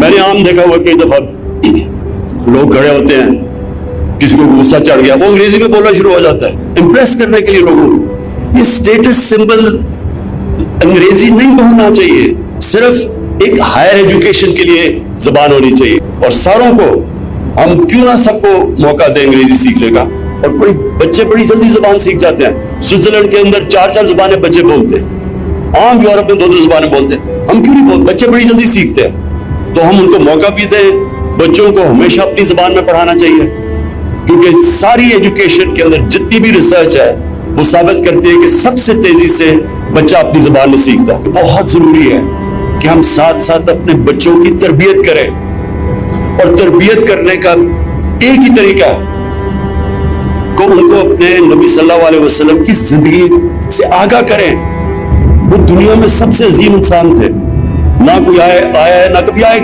मैंने आम देखा हुआ कई दफा लोग खड़े होते हैं, किसी को गुस्सा चढ़ गया, वो अंग्रेजी में बोलना शुरू हो जाता है इंप्रेस करने के लिए लोगों को। ये स्टेटस सिंबल अंग्रेजी नहीं होना चाहिए, सिर्फ एक हायर एजुकेशन के लिए जबान होनी चाहिए। और सारों को हम क्यों ना सबको मौका दें अंग्रेजी सीखने का। और बच्चे बड़ी जल्दी जबान सीख जाते हैं। स्विट्जरलैंड के अंदर 4-4 जबानें बच्चे बोलते हैं, आम यूरोप में 2-2 जबानें बोलते हैं। हम क्यों नहीं बोलते? बच्चे बड़ी जल्दी सीखते हैं, तो हम उनको मौका भी दें। बच्चों को हमेशा अपनी जबान में पढ़ाना चाहिए, क्योंकि सारी एजुकेशन के अंदर जितनी भी रिसर्च है वो साबित करती है कि सबसे तेजी से बच्चा अपनी जबान में सीखता है। बहुत जरूरी है कि हम साथ साथ अपने बच्चों की तरबियत करें, और तरबियत करने का एक ही तरीका है को उनको अपने नबी सल्लल्लाहु अलैहि वसल्लम की जिंदगी से आगाह करें। वो दुनिया में सबसे अजीम इंसान थे, ना कोई आया है ना कभी आएगा।